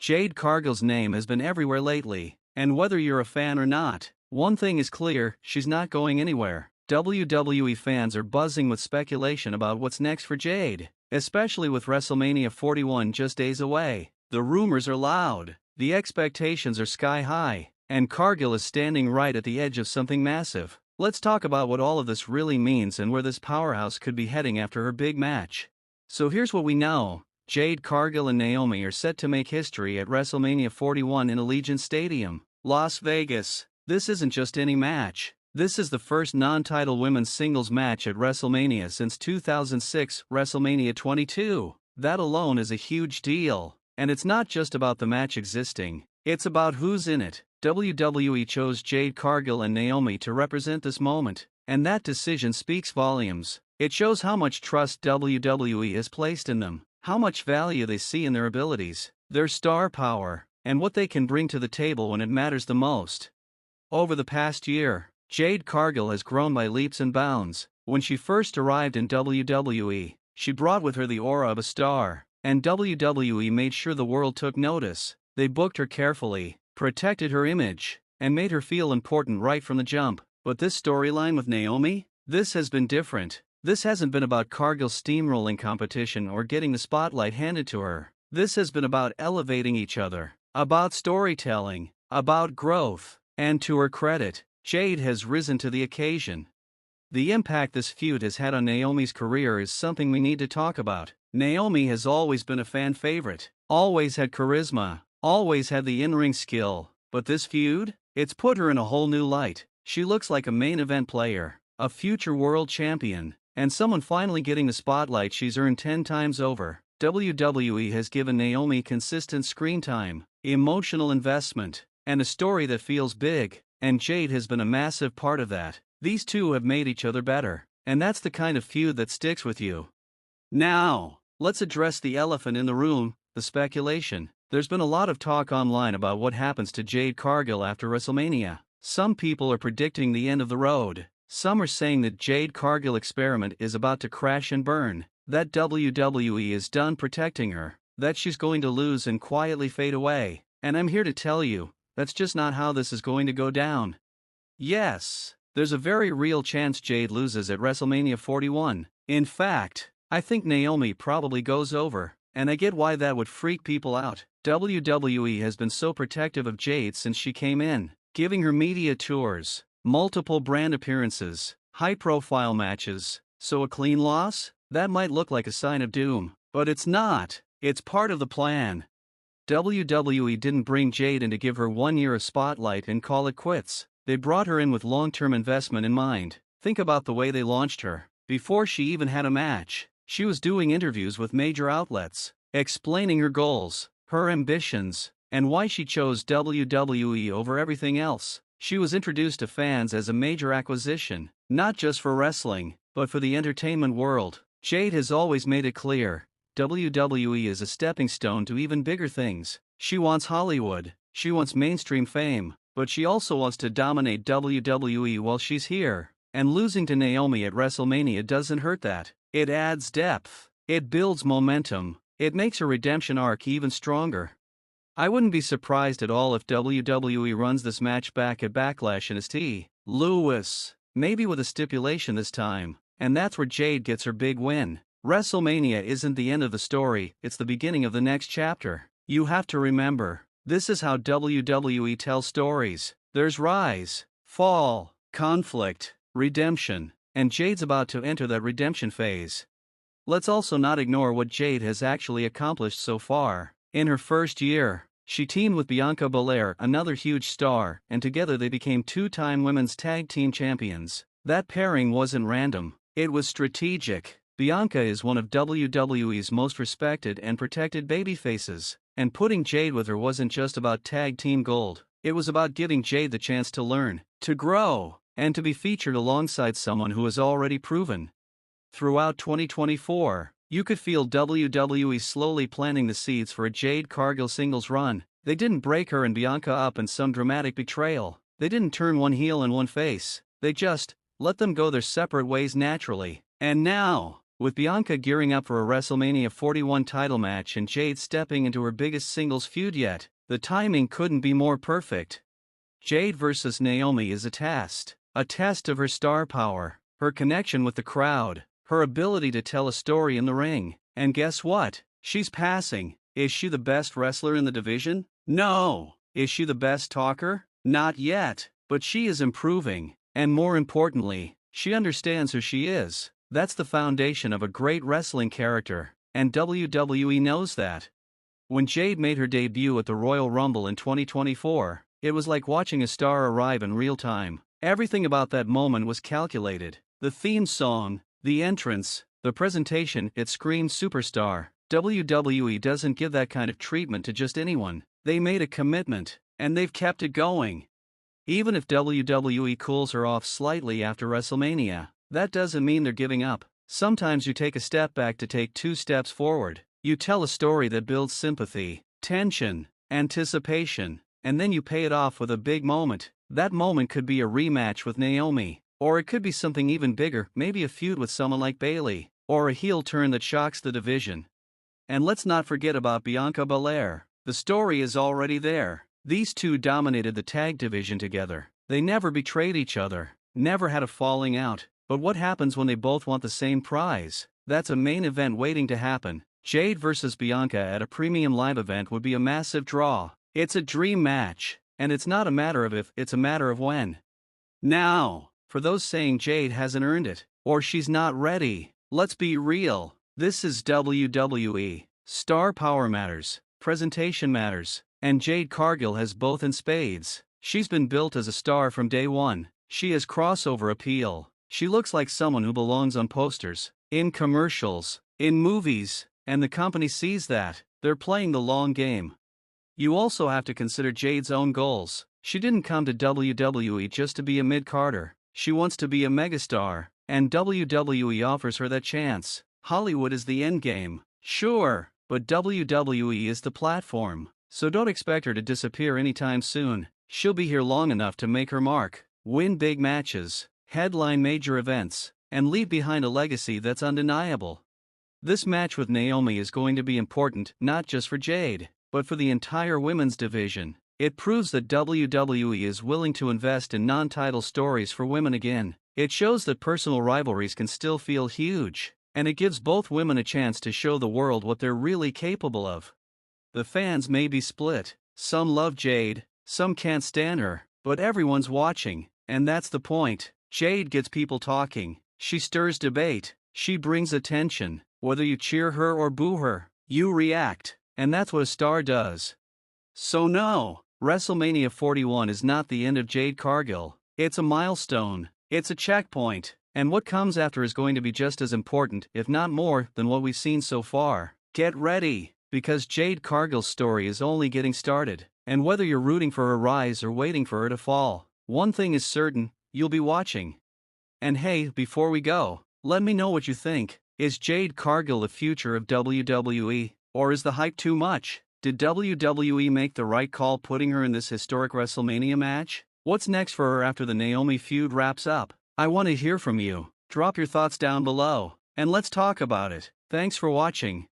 Jade Cargill's name has been everywhere lately, and whether you're a fan or not, one thing is clear: she's not going anywhere. WWE fans are buzzing with speculation about what's next for Jade, especially with WrestleMania 41 just days away. The rumors are loud, the expectations are sky high, and Cargill is standing right at the edge of something massive. Let's talk about what all of this really means and where this powerhouse could be heading after her big match. So here's what we know. Jade Cargill and Naomi are set to make history at WrestleMania 41 in Allegiant Stadium, Las Vegas. This isn't just any match. This is the first non-title women's singles match at WrestleMania since 2006 WrestleMania 22. That alone is a huge deal. And it's not just about the match existing, it's about who's in it. WWE chose Jade Cargill and Naomi to represent this moment, and that decision speaks volumes. It shows how much trust WWE has placed in them, how much value they see in their abilities, their star power, and what they can bring to the table when it matters the most. Over the past year, Jade Cargill has grown by leaps and bounds. When she first arrived in WWE, she brought with her the aura of a star, and WWE made sure the world took notice. They booked her carefully, protected her image, and made her feel important right from the jump. But this storyline with Naomi? This has been different. This hasn't been about Cargill steamrolling competition or getting the spotlight handed to her. This has been about elevating each other, about storytelling, about growth, and to her credit, Jade has risen to the occasion. The impact this feud has had on Naomi's career is something we need to talk about. Naomi has always been a fan favorite, always had charisma, always had the in-ring skill, but this feud? It's put her in a whole new light. She looks like a main event player, a future world champion, and someone finally getting the spotlight she's earned 10 times over. WWE has given Naomi consistent screen time, emotional investment, and a story that feels big, and Jade has been a massive part of that. These two have made each other better, and that's the kind of feud that sticks with you. Now, let's address the elephant in the room, the speculation. There's been a lot of talk online about what happens to Jade Cargill after WrestleMania. Some people are predicting the end of the road. Some are saying that Jade Cargill experiment is about to crash and burn, that WWE is done protecting her, that she's going to lose and quietly fade away. And I'm here to tell you, that's just not how this is going to go down. Yes, there's a very real chance Jade loses at WrestleMania 41. In fact, I think Naomi probably goes over, and I get why that would freak people out. WWE has been so protective of Jade since she came in, giving her media tours, multiple brand appearances, high-profile matches. So a clean loss? That might look like a sign of doom, but it's not. It's part of the plan. WWE didn't bring Jade in to give her 1 year of spotlight and call it quits. They brought her in with long-term investment in mind. Think about the way they launched her. Before she even had a match, she was doing interviews with major outlets, explaining her goals, her ambitions, and why she chose WWE over everything else. She was introduced to fans as a major acquisition, not just for wrestling, but for the entertainment world. Jade has always made it clear, WWE is a stepping stone to even bigger things. She wants Hollywood, she wants mainstream fame, but she also wants to dominate WWE while she's here. And losing to Naomi at WrestleMania doesn't hurt that. It adds depth, it builds momentum, it makes her redemption arc even stronger. I wouldn't be surprised at all if WWE runs this match back at Backlash in St. Louis, maybe with a stipulation this time, and that's where Jade gets her big win. WrestleMania isn't the end of the story, it's the beginning of the next chapter. You have to remember, this is how WWE tells stories. There's rise, fall, conflict, redemption, and Jade's about to enter that redemption phase. Let's also not ignore what Jade has actually accomplished so far. In her first year, she teamed with Bianca Belair, another huge star, and together they became 2-time women's tag team champions. That pairing wasn't random, it was strategic. Bianca is one of WWE's most respected and protected babyfaces, and putting Jade with her wasn't just about tag team gold, it was about giving Jade the chance to learn, to grow, and to be featured alongside someone who has already proven. Throughout 2024, you could feel WWE slowly planting the seeds for a Jade Cargill singles run. They didn't break her and Bianca up in some dramatic betrayal. They didn't turn one heel and one face. They just let them go their separate ways naturally. And now, With Bianca gearing up for a WrestleMania 41 title match and Jade stepping into her biggest singles feud yet, the timing couldn't be more perfect. Jade vs. Naomi is a test of her star power, her connection with the crowd, her ability to tell a story in the ring, and guess what? She's passing. Is she the best wrestler in the division? No. Is she the best talker? Not yet, but she is improving, and more importantly, she understands who she is. That's the foundation of a great wrestling character, and WWE knows that. When Jade made her debut at the Royal Rumble in 2024, it was like watching a star arrive in real time. Everything about that moment was calculated. The theme song, the entrance, the presentation, it screamed superstar. WWE doesn't give that kind of treatment to just anyone. They made a commitment, and they've kept it going. Even if WWE cools her off slightly after WrestleMania, that doesn't mean they're giving up. Sometimes you take a step back to take 2 steps forward. You tell a story that builds sympathy, tension, anticipation, and then you pay it off with a big moment. That moment could be a rematch with Naomi, or it could be something even bigger, maybe a feud with someone like Bayley, or a heel turn that shocks the division. And let's not forget about Bianca Belair. The story is already there. These two dominated the tag division together. They never betrayed each other, never had a falling out. But what happens when they both want the same prize? That's a main event waiting to happen. Jade vs. Bianca at a premium live event would be a massive draw. It's a dream match, and it's not a matter of if, it's a matter of when. Now, for those saying Jade hasn't earned it, or she's not ready, let's be real. This is WWE. Star power matters, presentation matters, and Jade Cargill has both in spades. She's been built as a star from day one. She has crossover appeal. She looks like someone who belongs on posters, in commercials, in movies, and the company sees that. They're playing the long game. You also have to consider Jade's own goals. She didn't come to WWE just to be a mid-carder. She wants to be a megastar, and WWE offers her that chance. Hollywood is the endgame, sure, but WWE is the platform. So don't expect her to disappear anytime soon. She'll be here long enough to make her mark, win big matches, headline major events, and leave behind a legacy that's undeniable. This match with Naomi is going to be important not just for Jade, but for the entire women's division. It proves that WWE is willing to invest in non-title stories for women again. It shows that personal rivalries can still feel huge, and it gives both women a chance to show the world what they're really capable of. The fans may be split. Some love Jade, some can't stand her, but everyone's watching, and that's the point. Jade gets people talking. She stirs debate. She brings attention. Whether you cheer her or boo her, you react, and that's what a star does. So no, WrestleMania 41 is not the end of Jade Cargill. It's a milestone. It's a checkpoint, and what comes after is going to be just as important, if not more, than what we've seen so far. Get ready, because Jade Cargill's story is only getting started, and whether you're rooting for her rise or waiting for her to fall, one thing is certain, you'll be watching. And hey, before we go, let me know what you think. Is Jade Cargill the future of WWE, or is the hype too much? Did WWE make the right call putting her in this historic WrestleMania match? What's next for her after the Naomi feud wraps up? I want to hear from you. Drop your thoughts down below, and let's talk about it. Thanks for watching.